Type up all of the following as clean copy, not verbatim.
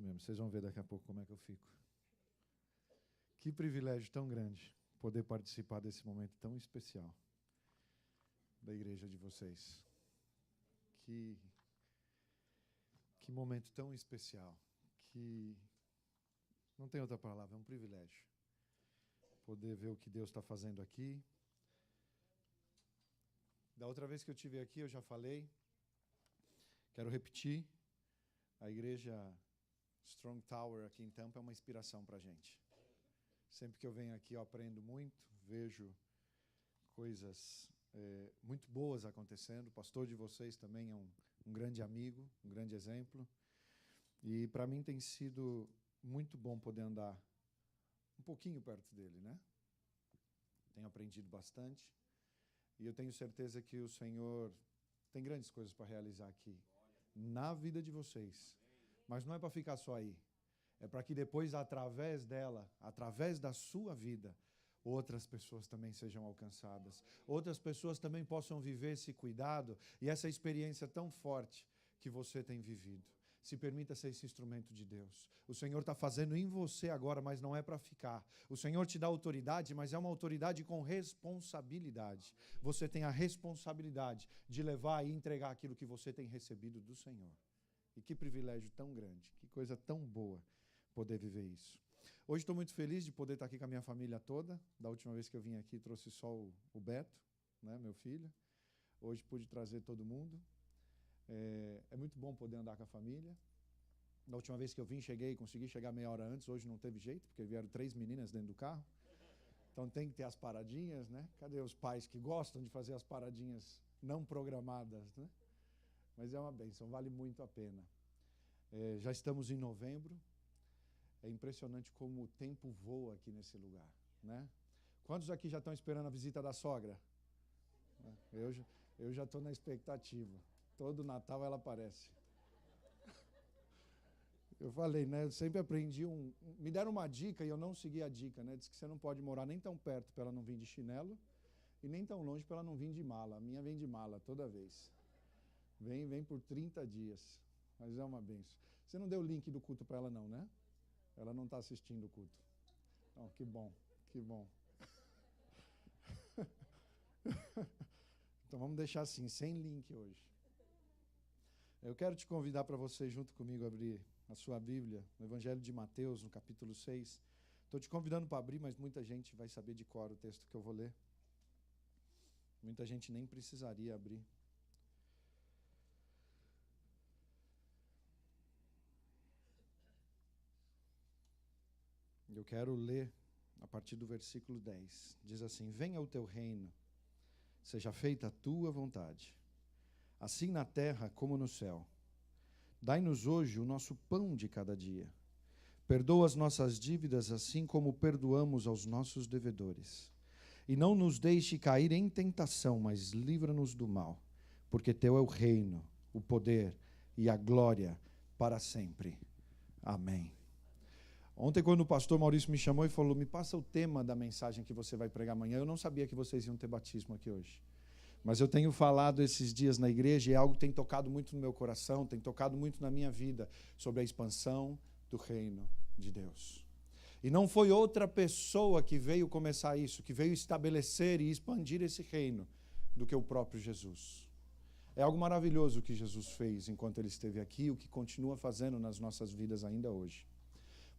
mesmo. Vocês vão ver daqui a pouco como é que eu fico. Que privilégio tão grande poder participar desse momento tão especial da igreja de vocês. Que momento tão especial. Que não tem outra palavra, é um privilégio poder ver o que Deus está fazendo aqui. Da outra vez que eu estive aqui, eu já falei. Quero repetir. A igreja Strong Tower aqui em Tampa é uma inspiração para a gente. Sempre que eu venho aqui eu aprendo muito, vejo coisas muito boas acontecendo. O pastor de vocês também é um grande amigo, um grande exemplo. E para mim tem sido muito bom poder andar um pouquinho perto dele, né? Tenho aprendido bastante. E eu tenho certeza que o Senhor tem grandes coisas para realizar aqui, na vida de vocês. Mas não é para ficar só aí. É para que depois, através dela, através da sua vida, outras pessoas também sejam alcançadas. Outras pessoas também possam viver esse cuidado e essa experiência tão forte que você tem vivido. Se permita ser esse instrumento de Deus. O Senhor está fazendo em você agora, mas não é para ficar. O Senhor te dá autoridade, mas é uma autoridade com responsabilidade. Você tem a responsabilidade de levar e entregar aquilo que você tem recebido do Senhor. E que privilégio tão grande, que coisa tão boa poder viver isso. Hoje estou muito feliz de poder estar aqui com a minha família toda. Da última vez que eu vim aqui, trouxe só o Beto, né, meu filho. Hoje pude trazer todo mundo. É muito bom poder andar com a família. Da última vez que eu vim, consegui chegar meia hora antes. Hoje não teve jeito, porque vieram 3 meninas dentro do carro. Então tem que ter as paradinhas, né? Cadê os pais que gostam de fazer as paradinhas não programadas, né? Mas é uma bênção, vale muito a pena. Já estamos em novembro. É impressionante como o tempo voa aqui nesse lugar, né? Quantos aqui já estão esperando a visita da sogra? Eu já estou na expectativa. Todo Natal ela aparece. Eu falei, né? Eu sempre aprendi me deram uma dica e eu não segui a dica, né? Diz que você não pode morar nem tão perto para ela não vir de chinelo e nem tão longe para ela não vir de mala. A minha vem de mala toda vez. Vem por 30 dias. Mas é uma benção. Você não deu o link do culto para ela não, né? Ela não está assistindo o culto. Oh, que bom, que bom. Então vamos deixar assim, sem link hoje. Eu quero te convidar para você, junto comigo, abrir a sua Bíblia, no Evangelho de Mateus, no capítulo 6. Estou te convidando para abrir, mas muita gente vai saber de cor o texto que eu vou ler. Muita gente nem precisaria abrir. Eu quero ler a partir do versículo 10. Diz assim: venha o teu reino, seja feita a tua vontade, assim na terra como no céu. Dai-nos hoje o nosso pão de cada dia. Perdoa as nossas dívidas, assim como perdoamos aos nossos devedores. E não nos deixe cair em tentação, mas livra-nos do mal, porque teu é o reino, o poder e a glória para sempre. Amém. Ontem, quando o pastor Maurício me chamou e falou, me passa o tema da mensagem que você vai pregar amanhã, eu não sabia que vocês iam ter batismo aqui hoje. Mas eu tenho falado esses dias na igreja e é algo que tem tocado muito no meu coração, tem tocado muito na minha vida, sobre a expansão do reino de Deus. E não foi outra pessoa que veio começar isso, que veio estabelecer e expandir esse reino, do que o próprio Jesus. É algo maravilhoso o que Jesus fez enquanto Ele esteve aqui, o que continua fazendo nas nossas vidas ainda hoje.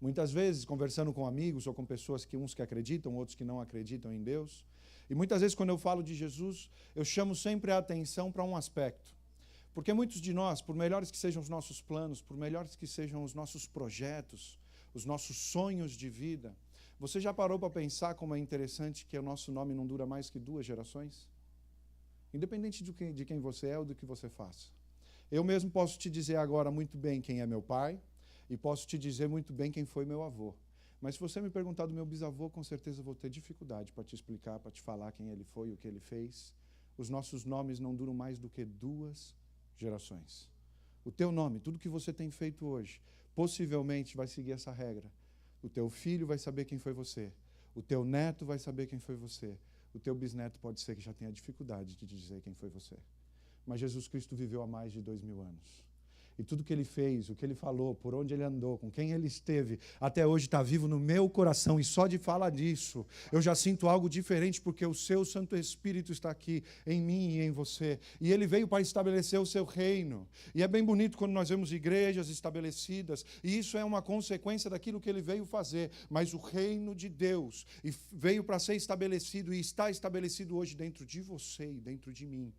Muitas vezes, conversando com amigos ou com pessoas uns que acreditam, outros que não acreditam em Deus, e muitas vezes, quando eu falo de Jesus, eu chamo sempre a atenção para um aspecto. Porque muitos de nós, por melhores que sejam os nossos planos, por melhores que sejam os nossos projetos, os nossos sonhos de vida, você já parou para pensar como é interessante que o nosso nome não dura mais que 2 gerações? Independente de quem você é ou do que você faça. Eu mesmo posso te dizer agora muito bem quem é meu pai e posso te dizer muito bem quem foi meu avô. Mas se você me perguntar do meu bisavô, com certeza eu vou ter dificuldade para te explicar, para te falar quem ele foi, o que ele fez. Os nossos nomes não duram mais do que 2 gerações. O teu nome, tudo que você tem feito hoje, possivelmente vai seguir essa regra. O teu filho vai saber quem foi você. O teu neto vai saber quem foi você. O teu bisneto pode ser que já tenha dificuldade de dizer quem foi você. Mas Jesus Cristo viveu há mais de 2000 anos. E tudo que ele fez, o que ele falou, por onde ele andou, com quem ele esteve, até hoje está vivo no meu coração. E só de falar disso, eu já sinto algo diferente, porque o seu Santo Espírito está aqui em mim e em você. E ele veio para estabelecer o seu reino. E é bem bonito quando nós vemos igrejas estabelecidas. E isso é uma consequência daquilo que ele veio fazer. Mas o reino de Deus veio para ser estabelecido e está estabelecido hoje dentro de você e dentro de mim.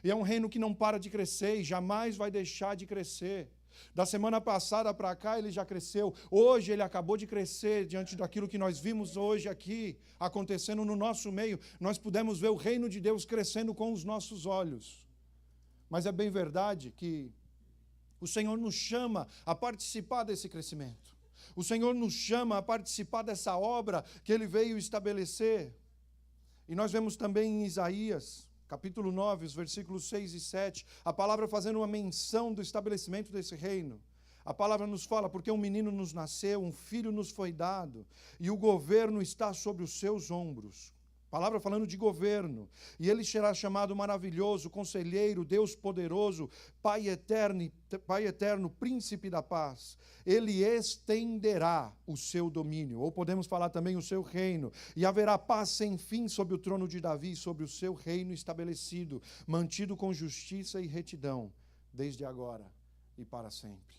E é um reino que não para de crescer e jamais vai deixar de crescer. Da semana passada para cá ele já cresceu. Hoje ele acabou de crescer diante daquilo que nós vimos hoje aqui acontecendo no nosso meio. Nós pudemos ver o reino de Deus crescendo com os nossos olhos. Mas é bem verdade que o Senhor nos chama a participar desse crescimento. O Senhor nos chama a participar dessa obra que ele veio estabelecer. E nós vemos também em Isaías capítulo 9, os versículos 6 e 7, a palavra fazendo uma menção do estabelecimento desse reino. A palavra nos fala, porque um menino nos nasceu, um filho nos foi dado, e o governo está sobre os seus ombros. Palavra falando de governo. E ele será chamado maravilhoso, conselheiro, Deus poderoso, Pai eterno, príncipe da paz. Ele estenderá o seu domínio, ou podemos falar também o seu reino, e haverá paz sem fim sobre o trono de Davi, sobre o seu reino estabelecido, mantido com justiça e retidão, desde agora e para sempre.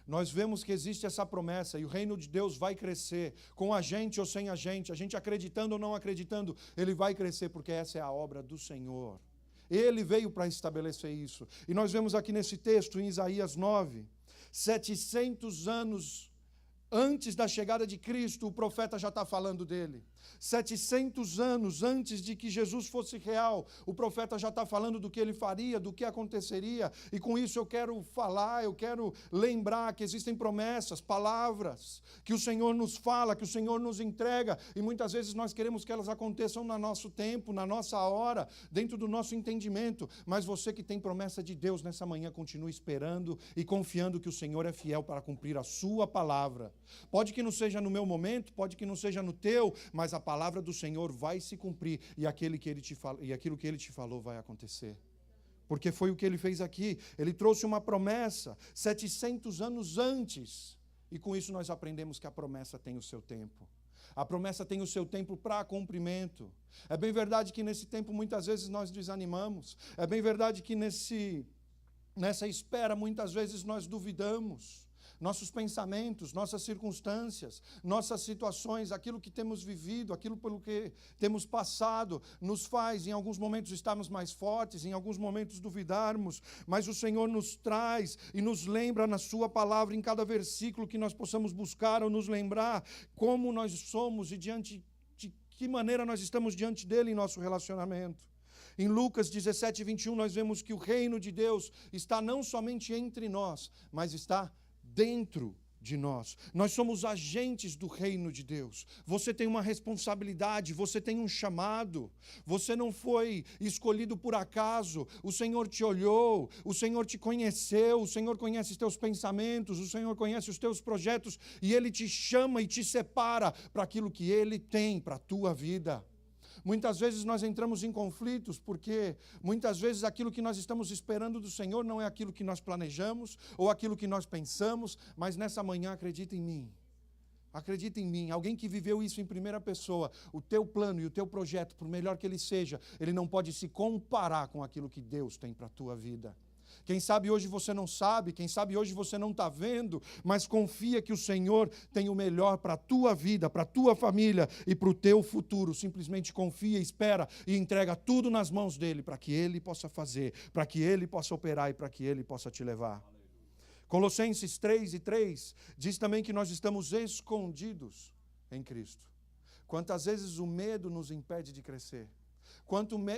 Nós vemos que existe essa promessa e o reino de Deus vai crescer, com a gente ou sem a gente acreditando ou não acreditando, ele vai crescer porque essa é a obra do Senhor. Ele veio para estabelecer isso. E nós vemos aqui nesse texto, em Isaías 9, 700 anos antes da chegada de Cristo, o profeta já está falando dele. 700 anos antes de que Jesus fosse real, o profeta já está falando do que ele faria, do que aconteceria. E com isso eu quero falar, eu quero lembrar que existem promessas, palavras, que o Senhor nos fala, que o Senhor nos entrega. E muitas vezes nós queremos que elas aconteçam no nosso tempo, na nossa hora, dentro do nosso entendimento. Mas você que tem promessa de Deus nessa manhã, continue esperando e confiando que o Senhor é fiel para cumprir a sua palavra. Pode que não seja no meu momento, pode que não seja no teu, mas a palavra do Senhor vai se cumprir e aquilo que ele te falou vai acontecer. Porque foi o que ele fez aqui. Ele trouxe uma promessa 700 anos antes. E com isso nós aprendemos que a promessa tem o seu tempo. A promessa tem o seu tempo para cumprimento. É bem verdade que nesse tempo muitas vezes nós desanimamos. É bem verdade que nessa espera muitas vezes nós duvidamos. Nossos pensamentos, nossas circunstâncias, nossas situações, aquilo que temos vivido, aquilo pelo que temos passado, nos faz em alguns momentos estarmos mais fortes, em alguns momentos duvidarmos, mas o Senhor nos traz e nos lembra na sua palavra, em cada versículo que nós possamos buscar ou nos lembrar como nós somos e diante de que maneira nós estamos diante dele em nosso relacionamento. Em Lucas 17, 21, nós vemos que o reino de Deus está não somente entre nós, mas está dentro de nós. Nós somos agentes do reino de Deus. Você tem uma responsabilidade, você tem um chamado. Você não foi escolhido por acaso. O Senhor te olhou, o Senhor te conheceu, o Senhor conhece os teus pensamentos, o Senhor conhece os teus projetos e Ele te chama e te separa para aquilo que Ele tem para a tua vida. Muitas vezes nós entramos em conflitos porque muitas vezes aquilo que nós estamos esperando do Senhor não é aquilo que nós planejamos ou aquilo que nós pensamos, mas nessa manhã acredita em mim. Acredita em mim, alguém que viveu isso em primeira pessoa, o teu plano e o teu projeto, por melhor que ele seja, ele não pode se comparar com aquilo que Deus tem para a tua vida. Quem sabe hoje você não sabe, quem sabe hoje você não está vendo, mas confia que o Senhor tem o melhor para a tua vida, para a tua família e para o teu futuro. Simplesmente confia, espera e entrega tudo nas mãos dEle para que Ele possa fazer, para que Ele possa operar e para que Ele possa te levar. Colossenses 3:3 diz também que nós estamos escondidos em Cristo. Quantas vezes o medo nos impede de crescer?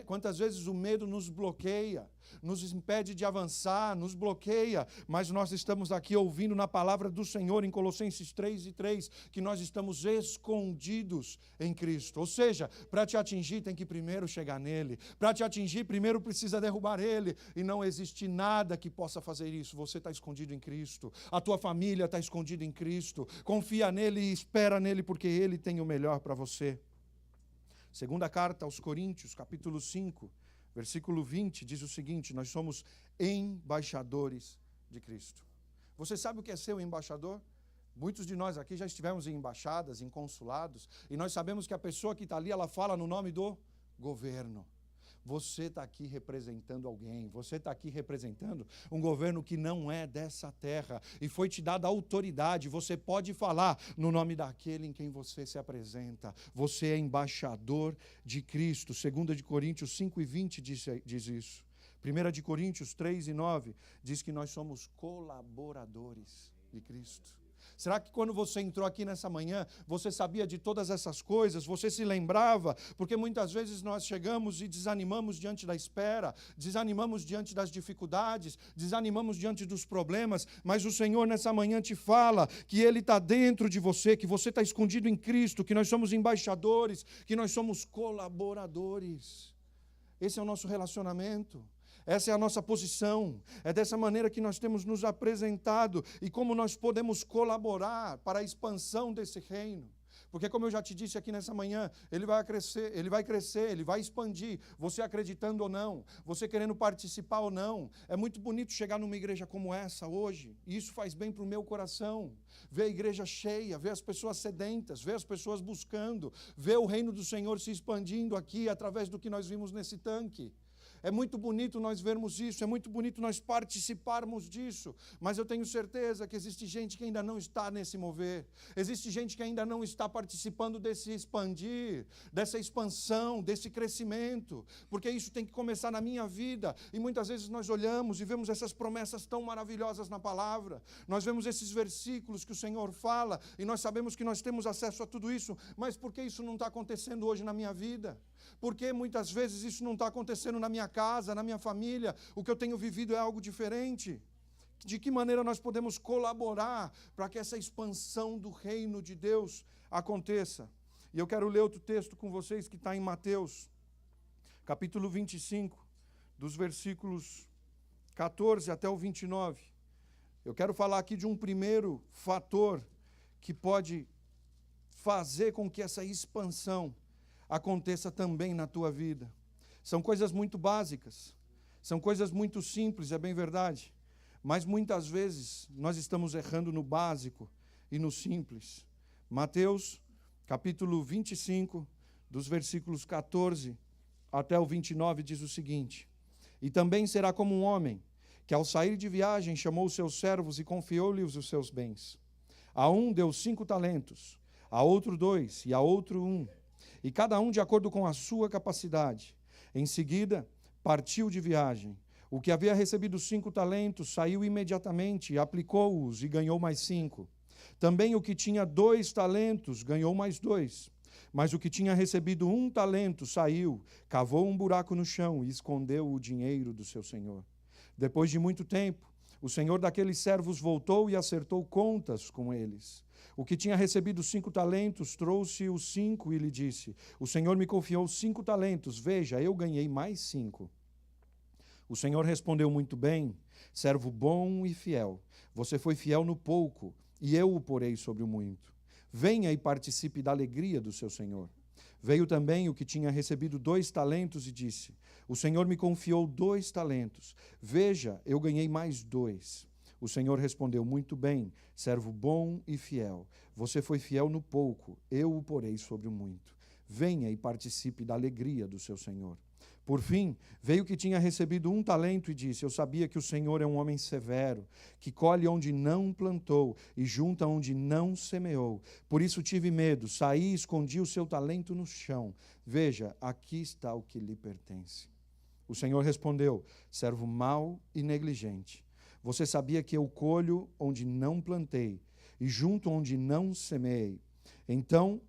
Quantas vezes o medo nos bloqueia, nos impede de avançar, nos bloqueia, mas nós estamos aqui ouvindo na palavra do Senhor em Colossenses 3:3, que nós estamos escondidos em Cristo. Ou seja, para te atingir tem que primeiro chegar nele, para te atingir primeiro precisa derrubar ele, e não existe nada que possa fazer isso. Você está escondido em Cristo, a tua família está escondida em Cristo, confia nele e espera nele porque ele tem o melhor para você. Segunda carta aos Coríntios, capítulo 5, versículo 20, diz o seguinte: nós somos embaixadores de Cristo. Você sabe o que é ser um embaixador? Muitos de nós aqui já estivemos em embaixadas, em consulados, e nós sabemos que a pessoa que está ali, ela fala no nome do governo. Você está aqui representando alguém, você está aqui representando um governo que não é dessa terra, e foi te dada autoridade, você pode falar no nome daquele em quem você se apresenta. Você é embaixador de Cristo. 2 Coríntios 5:20 diz isso. 1 Coríntios 3:9 diz que nós somos colaboradores de Cristo. Será que quando você entrou aqui nessa manhã, você sabia de todas essas coisas? Você se lembrava? Porque muitas vezes nós chegamos e desanimamos diante da espera, desanimamos diante das dificuldades, desanimamos diante dos problemas, mas o Senhor nessa manhã te fala que Ele está dentro de você, que você está escondido em Cristo, que nós somos embaixadores, que nós somos colaboradores. Esse é o nosso relacionamento. Essa é a nossa posição, é dessa maneira que nós temos nos apresentado e como nós podemos colaborar para a expansão desse reino. Porque como eu já te disse aqui nessa manhã, ele vai crescer, ele vai expandir, você acreditando ou não, você querendo participar ou não. É muito bonito chegar numa igreja como essa hoje, e isso faz bem para o meu coração. Ver a igreja cheia, ver as pessoas sedentas, ver as pessoas buscando, ver o reino do Senhor se expandindo aqui através do que nós vimos nesse tanque. É muito bonito nós vermos isso, é muito bonito nós participarmos disso, mas eu tenho certeza que existe gente que ainda não está nesse mover, existe gente que ainda não está participando desse expandir, dessa expansão, desse crescimento, porque isso tem que começar na minha vida, e muitas vezes nós olhamos e vemos essas promessas tão maravilhosas na palavra, nós vemos esses versículos que o Senhor fala, e nós sabemos que nós temos acesso a tudo isso, mas por que isso não está acontecendo hoje na minha vida? Por que muitas vezes isso não está acontecendo na minha casa, na minha família? O que eu tenho vivido é algo diferente. De que maneira nós podemos colaborar para que essa expansão do reino de Deus aconteça? E eu quero ler outro texto com vocês que está em Mateus, capítulo 25, dos versículos 14 até o 29. Eu quero falar aqui de um primeiro fator que pode fazer com que essa expansão aconteça também na tua vida. São coisas muito básicas, são coisas muito simples, é bem verdade, mas muitas vezes nós estamos errando no básico e no simples. Mateus, capítulo 25, dos versículos 14 até o 29, diz o seguinte: E também será como um homem, que ao sair de viagem chamou os seus servos e confiou-lhes os seus bens. A um deu 5 talentos, a outro 2, e a outro 1, e cada um de acordo com a sua capacidade. Em seguida, partiu de viagem. O que havia recebido 5 talentos saiu imediatamente, aplicou-os e ganhou mais 5. Também o que tinha 2 talentos ganhou mais 2. Mas o que tinha recebido 1 talento saiu, cavou um buraco no chão e escondeu o dinheiro do seu senhor. Depois de muito tempo, o senhor daqueles servos voltou e acertou contas com eles. O que tinha recebido 5 talentos trouxe os 5 e lhe disse: O Senhor me confiou 5 talentos, veja, eu ganhei mais 5. O Senhor respondeu: Muito bem, servo bom e fiel. Você foi fiel no pouco, e eu o porei sobre o muito. Venha e participe da alegria do seu Senhor. Veio também o que tinha recebido 2 talentos e disse: O Senhor me confiou 2 talentos. Veja, eu ganhei mais 2. O Senhor respondeu: Muito bem, servo bom e fiel. Você foi fiel no pouco, eu o porei sobre o muito. Venha e participe da alegria do seu Senhor. Por fim, veio que tinha recebido 1 talento e disse: Eu sabia que o Senhor é um homem severo, que colhe onde não plantou e junta onde não semeou. Por isso tive medo, saí e escondi o seu talento no chão. Veja, aqui está o que lhe pertence. O Senhor respondeu: Servo mau e negligente. Você sabia que eu colho onde não plantei e junto onde não semeei. Então,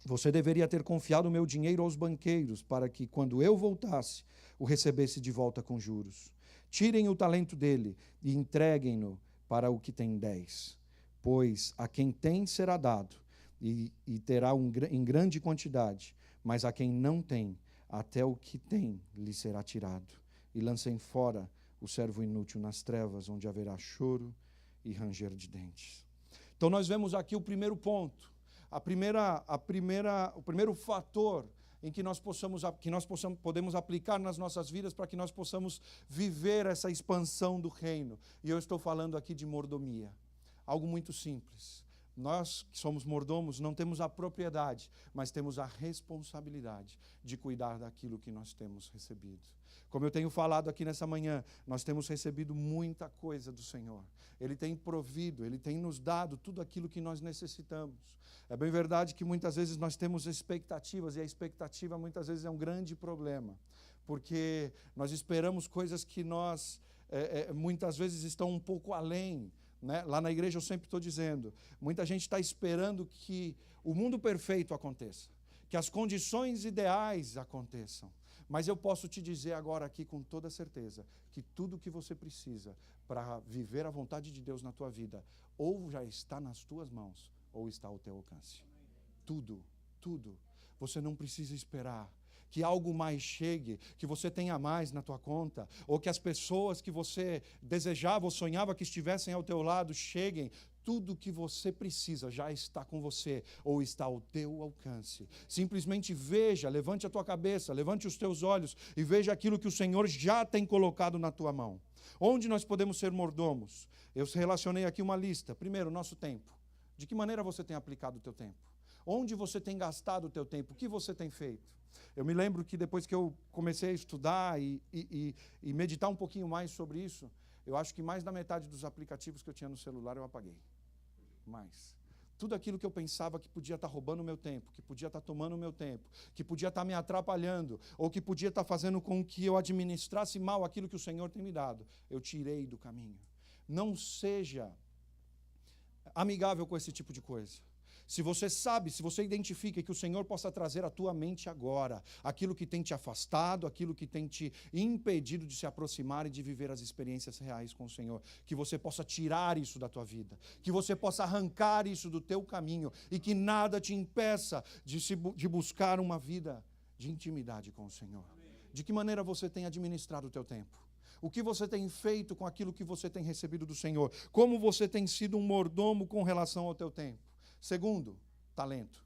você deveria ter confiado o meu dinheiro aos banqueiros, para que, quando eu voltasse, o recebesse de volta com juros. Tirem o talento dele e entreguem-no para o que tem 10. Pois a quem tem será dado, e terá em grande quantidade, mas a quem não tem, até o que tem lhe será tirado. E lancem fora o servo inútil nas trevas, onde haverá choro e ranger de dentes. Então nós vemos aqui o primeiro ponto, o primeiro fator em que nós podemos aplicar nas nossas vidas para que nós possamos viver essa expansão do reino. E eu estou falando aqui de mordomia. Algo muito simples. Nós que somos mordomos não temos a propriedade, mas temos a responsabilidade de cuidar daquilo que nós temos recebido. Como eu tenho falado aqui nessa manhã, nós temos recebido muita coisa do Senhor. Ele tem provido, Ele tem nos dado tudo aquilo que nós necessitamos. É bem verdade que muitas vezes nós temos expectativas, e a expectativa muitas vezes é um grande problema, porque nós esperamos coisas que muitas vezes estão um pouco além. Né? Lá na igreja eu sempre estou dizendo, muita gente está esperando que o mundo perfeito aconteça, que as condições ideais aconteçam. Mas eu posso te dizer agora aqui com toda certeza que tudo o que você precisa para viver a vontade de Deus na tua vida, ou já está nas tuas mãos, ou está ao teu alcance. Tudo, tudo. Você não precisa esperar que algo mais chegue, que você tenha mais na tua conta, ou que as pessoas que você desejava ou sonhava que estivessem ao teu lado cheguem. Tudo que você precisa já está com você, ou está ao teu alcance. Simplesmente veja, levante a tua cabeça, levante os teus olhos e veja aquilo que o Senhor já tem colocado na tua mão. Onde nós podemos ser mordomos? Eu relacionei aqui uma lista. Primeiro, nosso tempo. De que maneira você tem aplicado o teu tempo? Onde você tem gastado o teu tempo? O que você tem feito? Eu me lembro que depois que eu comecei a estudar e meditar um pouquinho mais sobre isso, eu acho que mais da metade dos aplicativos que eu tinha no celular eu apaguei. Mais. Tudo aquilo que eu pensava que podia estar roubando o meu tempo, que podia estar tomando o meu tempo, que podia estar me atrapalhando, ou que podia estar fazendo com que eu administrasse mal aquilo que o Senhor tem me dado, eu tirei do caminho. Não seja amigável com esse tipo de coisa. Se você sabe, se você identifica que o Senhor possa trazer à tua mente agora aquilo que tem te afastado, aquilo que tem te impedido de se aproximar e de viver as experiências reais com o Senhor, que você possa tirar isso da tua vida, que você possa arrancar isso do teu caminho e que nada te impeça de buscar uma vida de intimidade com o Senhor. De que maneira você tem administrado o teu tempo? O que você tem feito com aquilo que você tem recebido do Senhor? Como você tem sido um mordomo com relação ao teu tempo? Segundo, talento.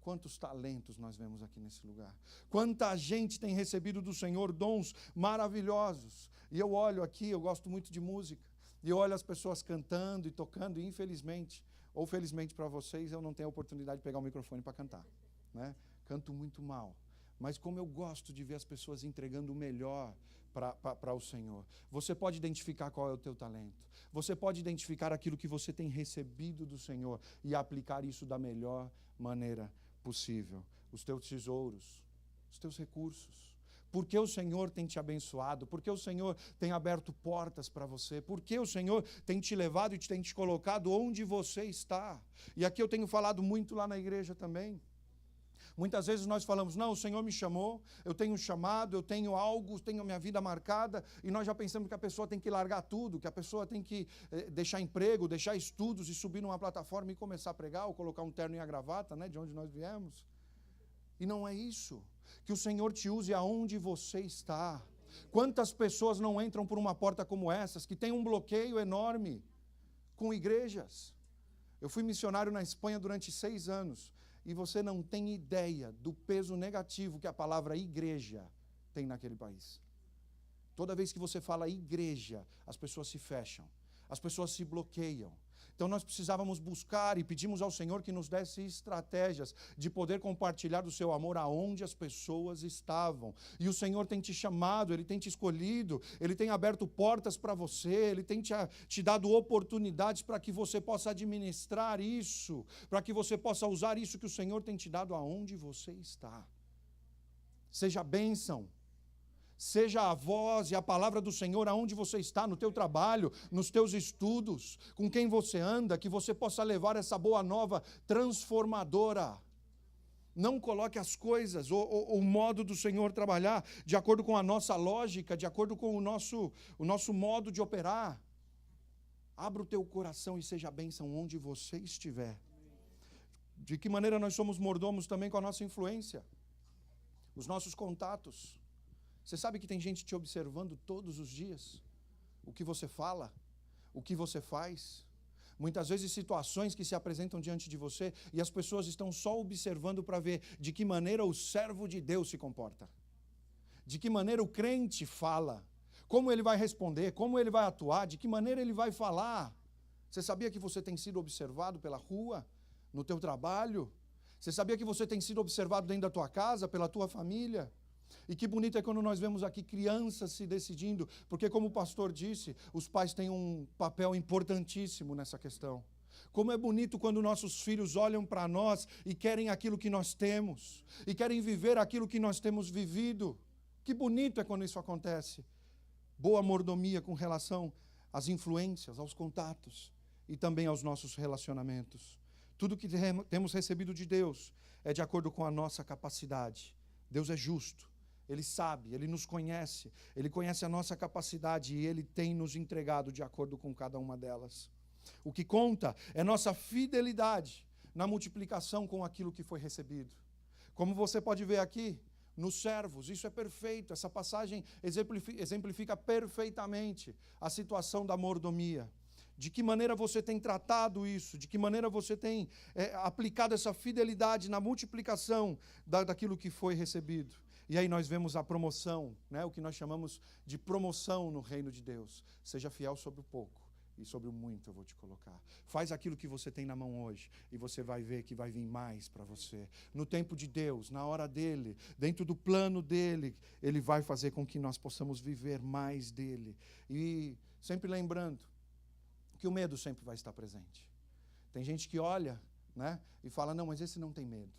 Quantos talentos nós vemos aqui nesse lugar? Quanta gente tem recebido do Senhor dons maravilhosos. E eu olho aqui, eu gosto muito de música, e eu olho as pessoas cantando e tocando, e infelizmente, ou felizmente para vocês, eu não tenho a oportunidade de pegar o microfone para cantar. Né? Canto muito mal. Mas como eu gosto de ver as pessoas entregando o melhor para o Senhor. Você pode identificar qual é o teu talento. Você pode identificar aquilo que você tem recebido do Senhor e aplicar isso da melhor maneira possível. Os teus tesouros, os teus recursos. Porque o Senhor tem te abençoado, porque o Senhor tem aberto portas para você, porque o Senhor tem te levado e tem te colocado onde você está. E aqui eu tenho falado muito lá na igreja também. Muitas vezes nós falamos, não, o Senhor me chamou, eu tenho um chamado, eu tenho algo, tenho a minha vida marcada, e nós já pensamos que a pessoa tem que largar tudo, que a pessoa tem que deixar emprego, deixar estudos e subir numa plataforma e começar a pregar, ou colocar um terno e a gravata, né, de onde nós viemos. E não é isso. Que o Senhor te use aonde você está. Quantas pessoas não entram por uma porta como essas, que tem um bloqueio enorme com igrejas? Eu fui missionário na Espanha durante 6 anos. E você não tem ideia do peso negativo que a palavra igreja tem naquele país. Toda vez que você fala igreja, as pessoas se fecham, as pessoas se bloqueiam. Então nós precisávamos buscar e pedimos ao Senhor que nos desse estratégias de poder compartilhar do seu amor aonde as pessoas estavam. E o Senhor tem te chamado, Ele tem te escolhido, Ele tem aberto portas para você, Ele tem te dado oportunidades para que você possa administrar isso, para que você possa usar isso que o Senhor tem te dado aonde você está. Seja bênção. Seja a voz e a palavra do Senhor aonde você está, no teu trabalho, nos teus estudos, com quem você anda, que você possa levar essa boa nova transformadora. Não coloque as coisas, o modo do Senhor trabalhar de acordo com a nossa lógica, de acordo com o nosso modo de operar. Abra o teu coração e seja bênção onde você estiver. De que maneira nós somos mordomos também com a nossa influência, os nossos contatos. Você sabe que tem gente te observando todos os dias? O que você fala, o que você faz. Muitas vezes situações que se apresentam diante de você e as pessoas estão só observando para ver de que maneira o servo de Deus se comporta. De que maneira o crente fala. Como ele vai responder, como ele vai atuar, de que maneira ele vai falar. Você sabia que você tem sido observado pela rua, no teu trabalho? Você sabia que você tem sido observado dentro da tua casa, pela tua família? E que bonito é quando nós vemos aqui crianças se decidindo, porque como o pastor disse, os pais têm um papel importantíssimo nessa questão. Como é bonito quando nossos filhos olham para nós e querem aquilo que nós temos, e querem viver aquilo que nós temos vivido. Que bonito é quando isso acontece. Boa mordomia com relação às influências, aos contatos e também aos nossos relacionamentos. Tudo que temos recebido de Deus é de acordo com a nossa capacidade. Deus é justo, Ele sabe, Ele nos conhece, Ele conhece a nossa capacidade e Ele tem nos entregado de acordo com cada uma delas. O que conta é nossa fidelidade na multiplicação com aquilo que foi recebido. Como você pode ver aqui, nos servos, isso é perfeito, essa passagem exemplifica perfeitamente a situação da mordomia. De que maneira você tem tratado isso, de que maneira você tem aplicado essa fidelidade na multiplicação daquilo que foi recebido. E aí nós vemos a promoção, né, o que nós chamamos de promoção no reino de Deus. Seja fiel sobre o pouco. E sobre o muito eu vou te colocar. Faz aquilo que você tem na mão hoje e você vai ver que vai vir mais para você. No tempo de Deus, na hora dEle, dentro do plano dEle, Ele vai fazer com que nós possamos viver mais dEle. E sempre lembrando que o medo sempre vai estar presente. Tem gente que olha, né, e fala, não, mas esse não tem medo.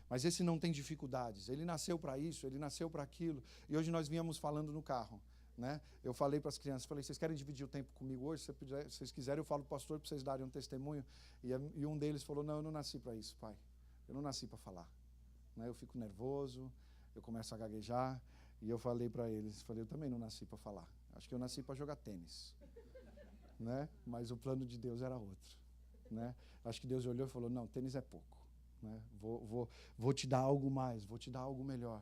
Mas esse não tem dificuldades. Ele nasceu para isso, ele nasceu para aquilo. E hoje nós vínhamos falando no carro. Né? Eu falei para as crianças, vocês querem dividir o tempo comigo hoje? Se vocês quiserem, eu falo para o pastor para vocês darem um testemunho. E um deles falou, não, eu não nasci para isso, pai. Eu não nasci para falar. Né? Eu fico nervoso, eu começo a gaguejar. E eu falei para eles, eu também não nasci para falar. Acho que eu nasci para jogar tênis. Né? Mas o plano de Deus era outro. Né? Acho que Deus olhou e falou, não, tênis é pouco. Né? Vou te dar algo mais, vou te dar algo melhor.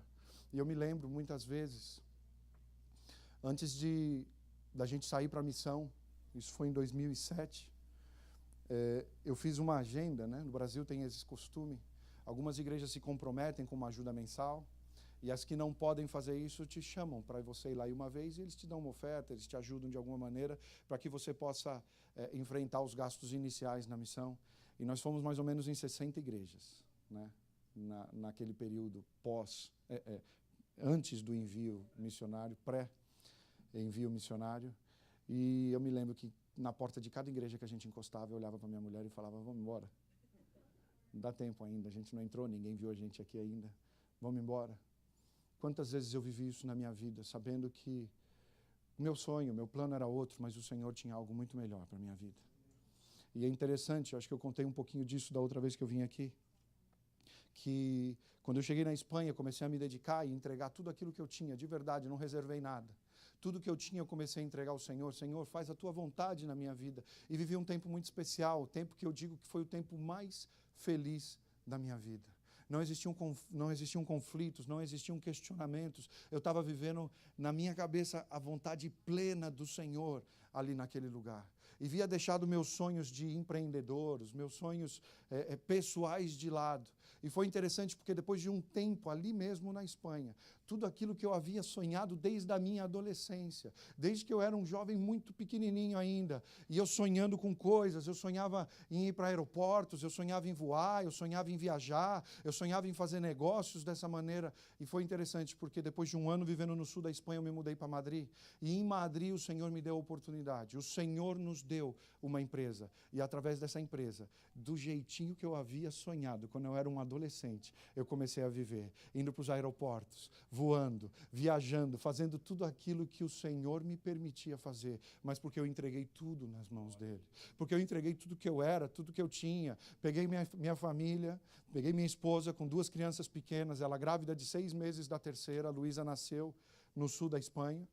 E eu me lembro muitas vezes... Antes da gente sair para a missão, isso foi em 2007, eu fiz uma agenda, né? No Brasil tem esse costume, algumas igrejas se comprometem com uma ajuda mensal, e as que não podem fazer isso te chamam para você ir lá uma vez, e eles te dão uma oferta, eles te ajudam de alguma maneira, para que você possa enfrentar os gastos iniciais na missão. E nós fomos mais ou menos em 60 igrejas, né? Naquele período antes do envio missionário, envio missionário, e eu me lembro que na porta de cada igreja que a gente encostava, eu olhava para minha mulher e falava, vamos embora, não dá tempo ainda, a gente não entrou, ninguém viu a gente aqui ainda, vamos embora. Quantas vezes eu vivi isso na minha vida, sabendo que meu sonho, meu plano era outro, mas o Senhor tinha algo muito melhor para a minha vida. E é interessante, eu acho que eu contei um pouquinho disso da outra vez que eu vim aqui, que quando eu cheguei na Espanha, comecei a me dedicar e entregar tudo aquilo que eu tinha, de verdade, não reservei nada. Tudo que eu tinha, eu comecei a entregar ao Senhor. Senhor, faz a tua vontade na minha vida. E vivi um tempo muito especial, o tempo que eu digo que foi o tempo mais feliz da minha vida. Não existiam conflitos, não existiam questionamentos. Eu estava vivendo na minha cabeça a vontade plena do Senhor ali naquele lugar. E havia deixado meus sonhos de empreendedor, os meus sonhos pessoais de lado. E foi interessante porque depois de um tempo ali mesmo na Espanha, tudo aquilo que eu havia sonhado desde a minha adolescência, desde que eu era um jovem muito pequenininho ainda, e eu sonhando com coisas, eu sonhava em ir para aeroportos, eu sonhava em voar, eu sonhava em viajar, eu sonhava em fazer negócios dessa maneira. E foi interessante porque depois de um ano vivendo no sul da Espanha, eu me mudei para Madrid. E em Madrid o Senhor me deu a oportunidade. O Senhor nos deu uma empresa. E através dessa empresa, do jeitinho que eu havia sonhado, quando eu era um adolescente, eu comecei a viver, indo para os aeroportos, voando, viajando, fazendo tudo aquilo que o Senhor me permitia fazer, mas porque eu entreguei tudo nas mãos dele, porque eu entreguei tudo que eu era, tudo que eu tinha. Peguei minha família, peguei minha esposa com 2 crianças pequenas, ela grávida de 6 meses da terceira, a Luísa nasceu no sul da Espanha.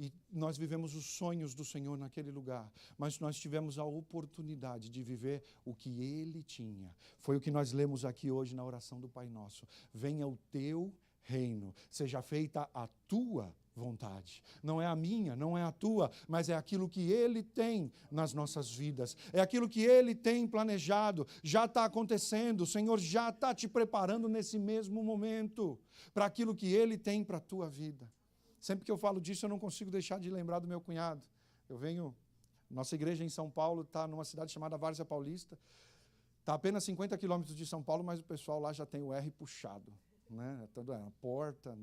E nós vivemos os sonhos do Senhor naquele lugar, mas nós tivemos a oportunidade de viver o que Ele tinha. Foi o que nós lemos aqui hoje na oração do Pai Nosso. Venha o teu reino, seja feita a tua vontade. Não é a minha, não é a tua, mas é aquilo que Ele tem nas nossas vidas. É aquilo que Ele tem planejado. Já está acontecendo. O Senhor já está te preparando nesse mesmo momento para aquilo que Ele tem para a tua vida. Sempre que eu falo disso, eu não consigo deixar de lembrar do meu cunhado. Nossa igreja em São Paulo está numa cidade chamada Várzea Paulista. Está a apenas 50 quilômetros de São Paulo, mas o pessoal lá já tem o R puxado. Né? Na porta,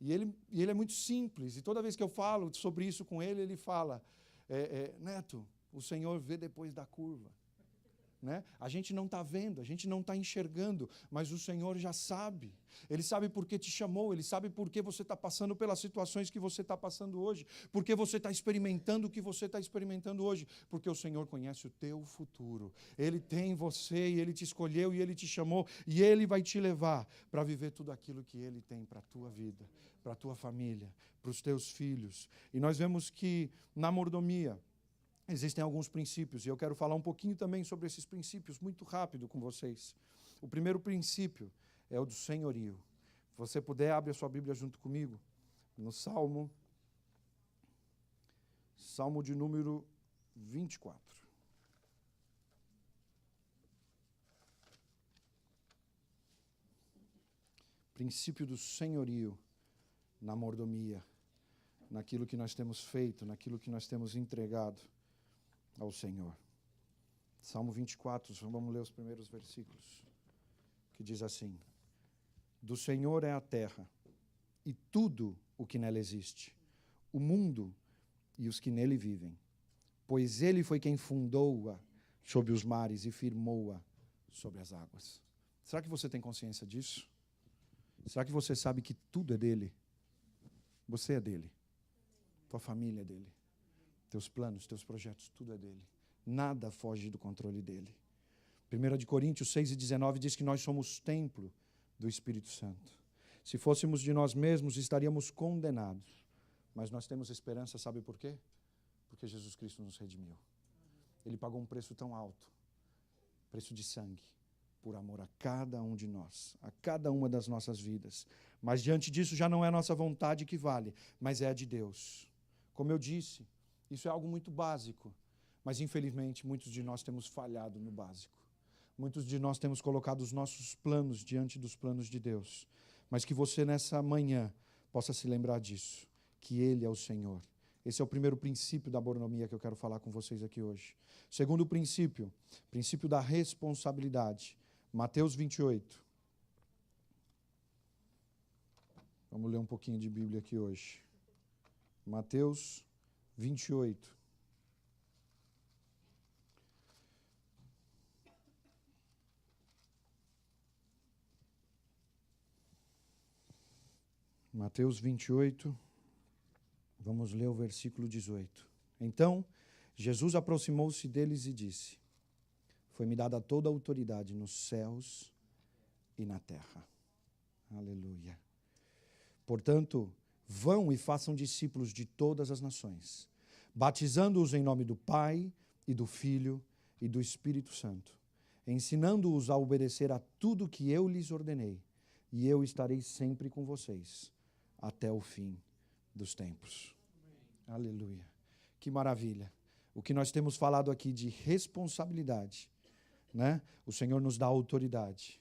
E ele é muito simples, e toda vez que eu falo sobre isso com ele, ele fala, Neto, o Senhor vê depois da curva. Né? A gente não está vendo, a gente não está enxergando, mas o Senhor já sabe. Ele sabe por que te chamou, Ele sabe por que você está passando pelas situações que você está passando hoje, por que você está experimentando o que você está experimentando hoje, porque o Senhor conhece o teu futuro. Ele tem você, e Ele te escolheu, e Ele te chamou, e Ele vai te levar para viver tudo aquilo que Ele tem para a tua vida, para a tua família, para os teus filhos. E nós vemos que na mordomia, existem alguns princípios, e eu quero falar um pouquinho também sobre esses princípios, muito rápido com vocês. O primeiro princípio é o do senhorio. Se você puder, abre a sua Bíblia junto comigo, no Salmo de número 24. Princípio do senhorio na mordomia, naquilo que nós temos feito, naquilo que nós temos entregado ao Senhor. Salmo 24, vamos ler os primeiros versículos, que diz assim: do Senhor é a terra, e tudo o que nela existe, o mundo e os que nele vivem, pois Ele foi quem fundou-a sobre os mares e firmou-a sobre as águas. Será que você tem consciência disso? Será que você sabe que tudo é dele? Você é dele, tua família é dele. Teus planos, teus projetos, tudo é dele. Nada foge do controle dele. 1 Coríntios 6:19 diz que nós somos templo do Espírito Santo. Se fôssemos de nós mesmos, estaríamos condenados. Mas nós temos esperança, sabe por quê? Porque Jesus Cristo nos redimiu. Ele pagou um preço tão alto, preço de sangue, por amor a cada um de nós, a cada uma das nossas vidas. Mas diante disso já não é a nossa vontade que vale, mas é a de Deus. Como eu disse, isso é algo muito básico, mas infelizmente muitos de nós temos falhado no básico. Muitos de nós temos colocado os nossos planos diante dos planos de Deus. Mas que você nessa manhã possa se lembrar disso, que Ele é o Senhor. Esse é o primeiro princípio da mordomia que eu quero falar com vocês aqui hoje. Segundo princípio da responsabilidade. Mateus 28. Vamos ler um pouquinho de Bíblia aqui hoje. Mateus 28. Mateus 28, vamos ler o versículo 18. Então, Jesus aproximou-se deles e disse: foi-me dada toda a autoridade nos céus e na terra. Aleluia. Portanto, vão e façam discípulos de todas as nações, batizando-os em nome do Pai e do Filho e do Espírito Santo, ensinando-os a obedecer a tudo que eu lhes ordenei, e eu estarei sempre com vocês até o fim dos tempos. Aleluia. Que maravilha. O que nós temos falado aqui de responsabilidade, né? O Senhor nos dá autoridade.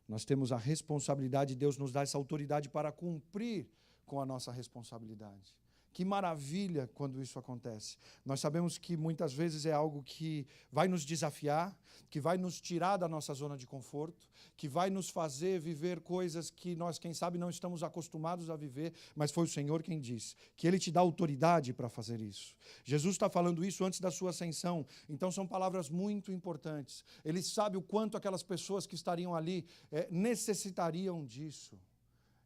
Nós temos a responsabilidade, Deus nos dá essa autoridade para cumprir com a nossa responsabilidade. Que maravilha quando isso acontece. Nós sabemos que muitas vezes é algo que vai nos desafiar, que vai nos tirar da nossa zona de conforto, que vai nos fazer viver coisas que nós, quem sabe, não estamos acostumados a viver, mas foi o Senhor quem disse, que Ele te dá autoridade para fazer isso. Jesus está falando isso antes da sua ascensão, então são palavras muito importantes. Ele sabe o quanto aquelas pessoas que estariam ali necessitariam disso.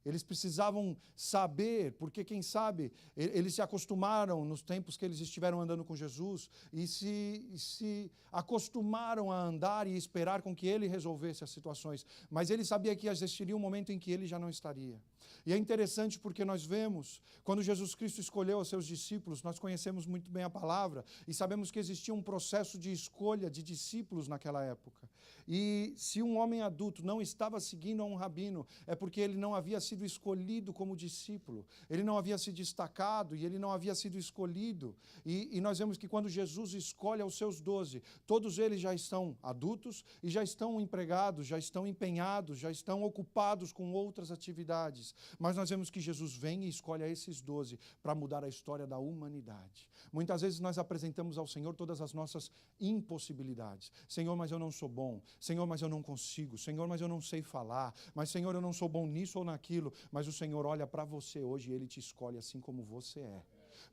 Eles precisavam saber, porque quem sabe, eles se acostumaram nos tempos que eles estiveram andando com Jesus e se acostumaram a andar e esperar com que Ele resolvesse as situações. Mas ele sabia que existiria um momento em que Ele já não estaria. E é interessante porque nós vemos, quando Jesus Cristo escolheu os seus discípulos, nós conhecemos muito bem a palavra e sabemos que existia um processo de escolha de discípulos naquela época. E se um homem adulto não estava seguindo a um rabino, é porque ele não havia sido sido escolhido como discípulo, ele não havia se destacado e ele não havia sido escolhido. E nós vemos que quando Jesus escolhe aos seus 12, todos eles já estão adultos e já estão empregados, já estão empenhados, já estão ocupados com outras atividades. Mas nós vemos que Jesus vem e escolhe a esses 12 para mudar a história da humanidade. Muitas vezes nós apresentamos ao Senhor todas as nossas impossibilidades. Senhor, mas eu não sou bom. Senhor, mas eu não consigo. Senhor, mas eu não sei falar. Mas, Senhor, eu não sou bom nisso ou naquilo. Mas o Senhor olha para você hoje e Ele te escolhe assim como você é.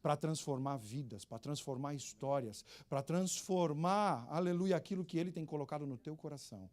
Para transformar vidas, para transformar histórias, para transformar, aleluia, aquilo que Ele tem colocado no teu coração.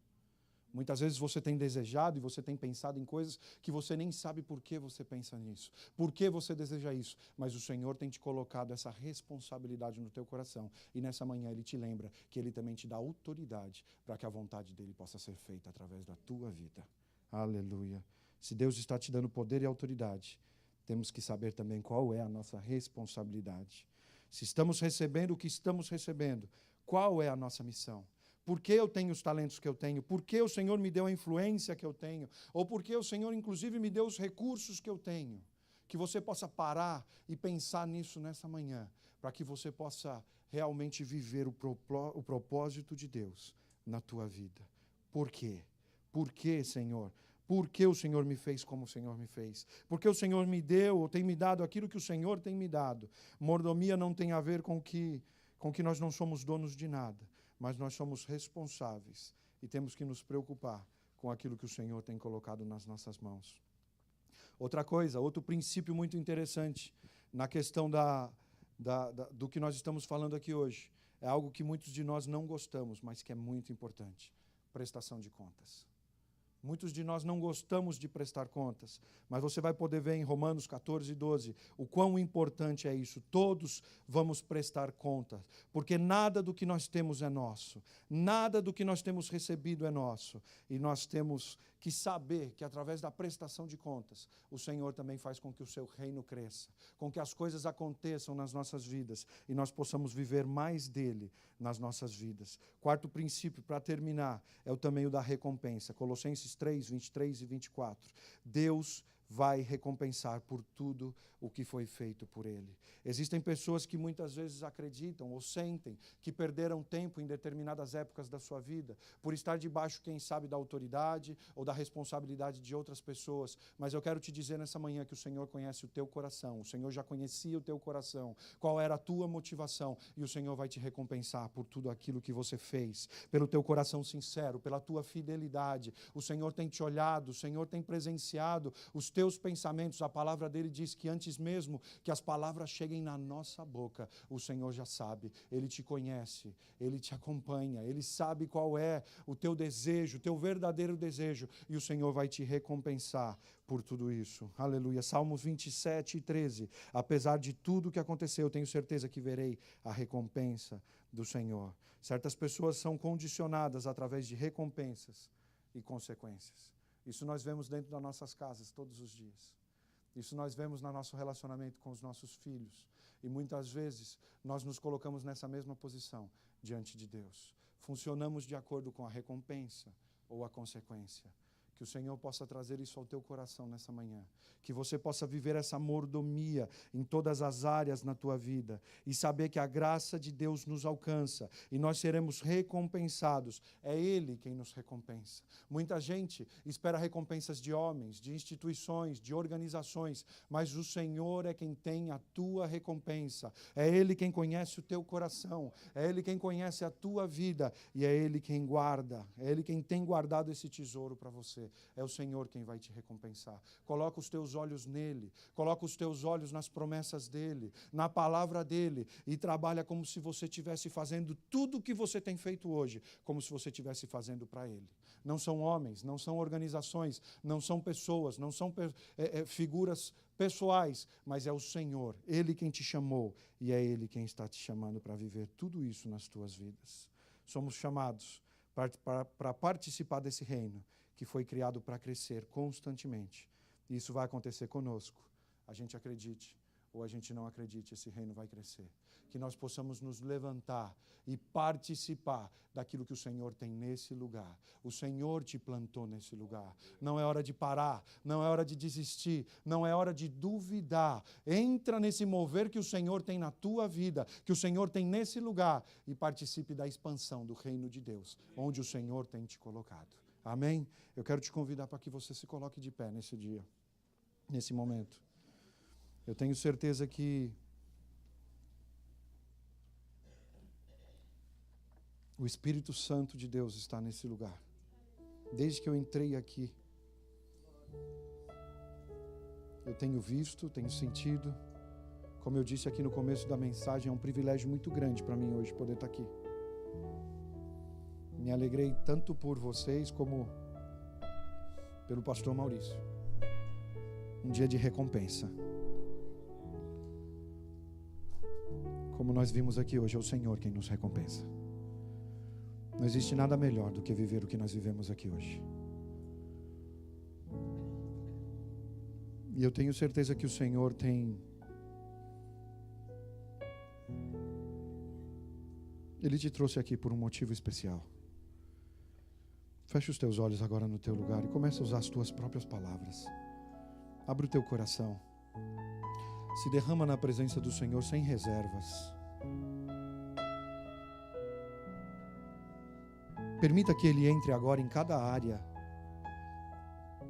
Muitas vezes você tem desejado e você tem pensado em coisas que você nem sabe por que você pensa nisso, por que você deseja isso, mas o Senhor tem te colocado essa responsabilidade no teu coração e nessa manhã Ele te lembra que Ele também te dá autoridade para que a vontade dEle possa ser feita através da tua vida. Aleluia. Se Deus está te dando poder e autoridade, temos que saber também qual é a nossa responsabilidade. Se estamos recebendo o que estamos recebendo, qual é a nossa missão? Por que eu tenho os talentos que eu tenho? Por que o Senhor me deu a influência que eu tenho? Ou por que o Senhor, inclusive, me deu os recursos que eu tenho? Que você possa parar e pensar nisso nessa manhã, para que você possa realmente viver o propósito de Deus na tua vida. Por quê? Por que, Senhor? Por que o Senhor me fez como o Senhor me fez? Porque o Senhor me deu, ou tem me dado aquilo que o Senhor tem me dado. Mordomia não tem a ver com que nós não somos donos de nada. Mas nós somos responsáveis e temos que nos preocupar com aquilo que o Senhor tem colocado nas nossas mãos. Outra coisa, outro princípio muito interessante na questão do que nós estamos falando aqui hoje, é algo que muitos de nós não gostamos, mas que é muito importante: prestação de contas. Muitos de nós não gostamos de prestar contas, mas você vai poder ver em Romanos 14, 12, o quão importante é isso. Todos vamos prestar contas, porque nada do que nós temos é nosso, nada do que nós temos recebido é nosso, e nós temos que saber que através da prestação de contas, o Senhor também faz com que o seu reino cresça, com que as coisas aconteçam nas nossas vidas, e nós possamos viver mais dele nas nossas vidas. Quarto princípio, para terminar, é o também o da recompensa. Colossenses 3, 23 e 24. Deus vai recompensar por tudo o que foi feito por Ele. Existem pessoas que muitas vezes acreditam ou sentem que perderam tempo em determinadas épocas da sua vida, por estar debaixo, quem sabe, da autoridade ou da responsabilidade de outras pessoas. Mas eu quero te dizer nessa manhã que o Senhor conhece o teu coração, o Senhor já conhecia o teu coração, qual era a tua motivação, e o Senhor vai te recompensar por tudo aquilo que você fez, pelo teu coração sincero, pela tua fidelidade. O Senhor tem te olhado, o Senhor tem presenciado os teus pensamentos. A palavra dele diz que antes mesmo que as palavras cheguem na nossa boca, o Senhor já sabe, Ele te conhece, Ele te acompanha, Ele sabe qual é o teu desejo, o teu verdadeiro desejo, e o Senhor vai te recompensar por tudo isso. Aleluia. Salmos 27 e 13. Apesar de tudo que aconteceu, eu tenho certeza que verei a recompensa do Senhor. Certas pessoas são condicionadas através de recompensas e consequências. Isso nós vemos dentro das nossas casas todos os dias. Isso nós vemos no nosso relacionamento com os nossos filhos. E muitas vezes nós nos colocamos nessa mesma posição diante de Deus. Funcionamos de acordo com a recompensa ou a consequência. Que o Senhor possa trazer isso ao teu coração nessa manhã. Que você possa viver essa mordomia em todas as áreas na tua vida. E saber que a graça de Deus nos alcança. E nós seremos recompensados. É Ele quem nos recompensa. Muita gente espera recompensas de homens, de instituições, de organizações. Mas o Senhor é quem tem a tua recompensa. É Ele quem conhece o teu coração. É Ele quem conhece a tua vida. E é Ele quem guarda. É Ele quem tem guardado esse tesouro para você. É o Senhor quem vai te recompensar. Coloca os teus olhos nele, coloca os teus olhos nas promessas dele, na palavra dele, e trabalha como se você estivesse fazendo tudo o que você tem feito hoje, como se você estivesse fazendo para ele. Não são homens, não são organizações, não são pessoas, não são figuras pessoais, mas é o Senhor, Ele quem te chamou, e é Ele quem está te chamando para viver tudo isso nas tuas vidas. Somos chamados para participar desse reino, que foi criado para crescer constantemente. E isso vai acontecer conosco. A gente acredite ou a gente não acredite, esse reino vai crescer. que nós possamos nos levantar e participar daquilo que o Senhor tem nesse lugar. O Senhor te plantou nesse lugar. Não é hora de parar, não é hora de desistir, não é hora de duvidar. Entra nesse mover que o Senhor tem na tua vida, que o Senhor tem nesse lugar, e participe da expansão do reino de Deus, onde o Senhor tem te colocado. Amém? Eu quero te convidar para que você se coloque de pé nesse dia, nesse momento. Eu tenho certeza que o Espírito Santo de Deus está nesse lugar. Desde que eu entrei aqui, eu tenho visto, tenho sentido. Como eu disse aqui no começo da mensagem, é um privilégio muito grande para mim hoje poder estar aqui. Me alegrei tanto por vocês como pelo pastor Maurício. Um dia de recompensa. Como nós vimos aqui hoje, é o Senhor quem nos recompensa. Não existe nada melhor do que viver o que nós vivemos aqui hoje. E eu tenho certeza que o Senhor Ele te trouxe aqui por um motivo especial. Fecha os teus olhos agora no teu lugar e começa a usar as tuas próprias palavras. Abre o teu coração. Se derrama na presença do Senhor sem reservas. Permita que Ele entre agora em cada área,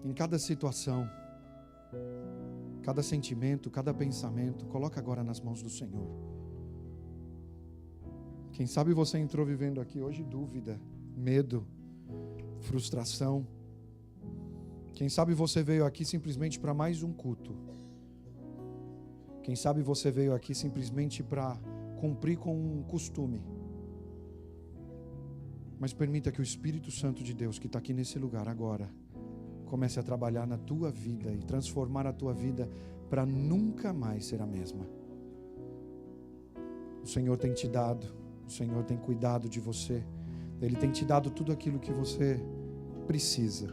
em cada situação, cada sentimento, cada pensamento. Coloca agora nas mãos do Senhor. Quem sabe você entrou vivendo aqui hoje dúvida, medo, frustração. Quem sabe você veio aqui simplesmente para mais um culto. Quem sabe você veio aqui simplesmente para cumprir com um costume. Mas permita que o Espírito Santo de Deus, que está aqui nesse lugar agora, comece a trabalhar na tua vida e transformar a tua vida para nunca mais ser a mesma. O Senhor tem te dado, o Senhor tem cuidado de você, Ele tem te dado tudo aquilo que você precisa.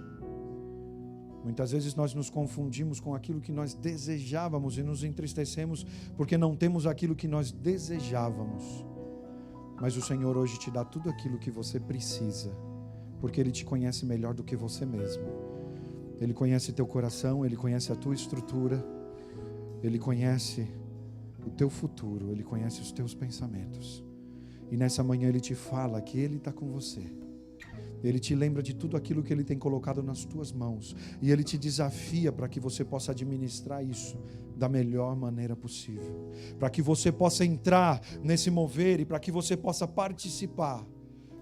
Muitas vezes nós nos confundimos com aquilo que nós desejávamos e nos entristecemos porque não temos aquilo que nós desejávamos. Mas o Senhor hoje te dá tudo aquilo que você precisa, porque Ele te conhece melhor do que você mesmo. Ele conhece teu coração, Ele conhece a tua estrutura, Ele conhece o teu futuro, Ele conhece os teus pensamentos. E nessa manhã Ele te fala que Ele está com você. Ele te lembra de tudo aquilo que Ele tem colocado nas tuas mãos. E Ele te desafia para que você possa administrar isso da melhor maneira possível. Para que você possa entrar nesse mover e para que você possa participar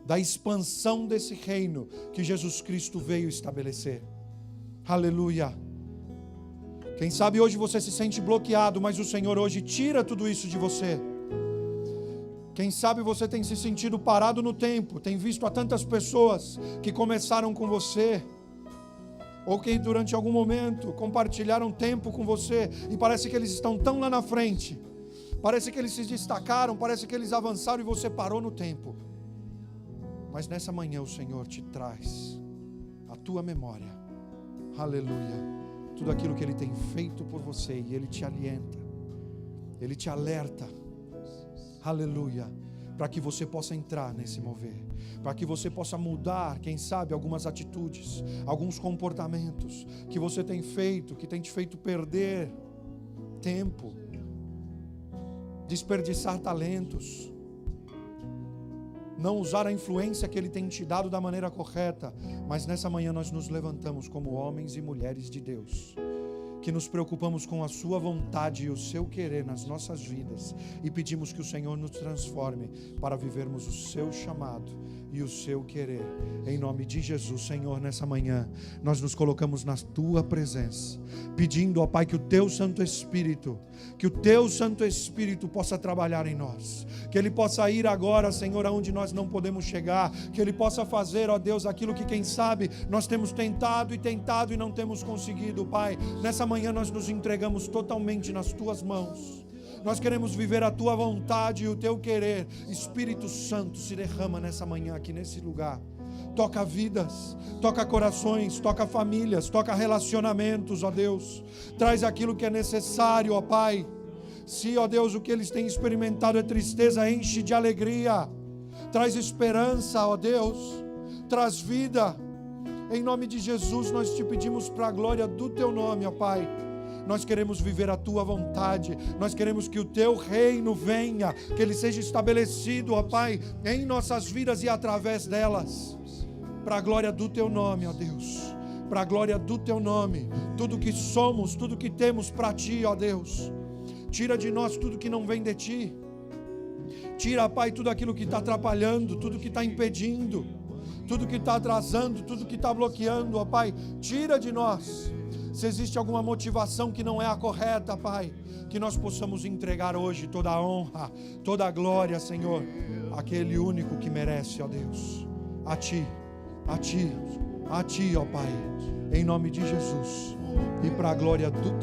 da expansão desse reino que Jesus Cristo veio estabelecer. Aleluia! Quem sabe hoje você se sente bloqueado, mas o Senhor hoje tira tudo isso de você. Quem sabe você tem se sentido parado no tempo, tem visto a tantas pessoas que começaram com você, ou que durante algum momento compartilharam tempo com você, e parece que eles estão tão lá na frente, parece que eles se destacaram, parece que eles avançaram e você parou no tempo. Mas nessa manhã o Senhor te traz a tua memória, aleluia, tudo aquilo que Ele tem feito por você, e Ele te alienta, Ele te alerta, aleluia, para que você possa entrar nesse mover, para que você possa mudar, quem sabe, algumas atitudes, alguns comportamentos que você tem feito, que tem te feito perder tempo, desperdiçar talentos, não usar a influência que Ele tem te dado da maneira correta. Mas nessa manhã nós nos levantamos como homens e mulheres de Deus, que nos preocupamos com a sua vontade e o seu querer nas nossas vidas, e pedimos que o Senhor nos transforme para vivermos o seu chamado e o seu querer, em nome de Jesus. Senhor, nessa manhã nós nos colocamos na tua presença, pedindo, ó Pai, que o teu Santo Espírito possa trabalhar em nós, que Ele possa ir agora, Senhor, aonde nós não podemos chegar, que Ele possa fazer, ó Deus, aquilo que quem sabe nós temos tentado e não temos conseguido. Pai, nessa manhã nós nos entregamos totalmente nas tuas mãos. Nós queremos viver a tua vontade e o teu querer. Espírito Santo, se derrama nessa manhã aqui nesse lugar. Toca vidas, toca corações, toca famílias, toca relacionamentos, ó Deus. Traz aquilo que é necessário, ó Pai. Se, ó Deus, o que eles têm experimentado é tristeza, enche de alegria. Traz esperança, ó Deus. Traz vida. Em nome de Jesus, nós te pedimos para a glória do Teu nome, ó Pai. Nós queremos viver a Tua vontade. Nós queremos que o Teu reino venha, que ele seja estabelecido, ó Pai, em nossas vidas e através delas. Para a glória do Teu nome, ó Deus. Para a glória do Teu nome. Tudo que somos, tudo que temos para Ti, ó Deus. Tira de nós tudo que não vem de Ti. Tira, Pai, tudo aquilo que está atrapalhando, tudo que está impedindo, tudo que está atrasando, tudo que está bloqueando, ó Pai. Tira de nós. Se existe alguma motivação que não é a correta, Pai, que nós possamos entregar hoje toda a honra, toda a glória, Senhor, àquele único que merece, ó Deus. A Ti, a Ti, a Ti, ó Pai, em nome de Jesus, e para a glória do Teu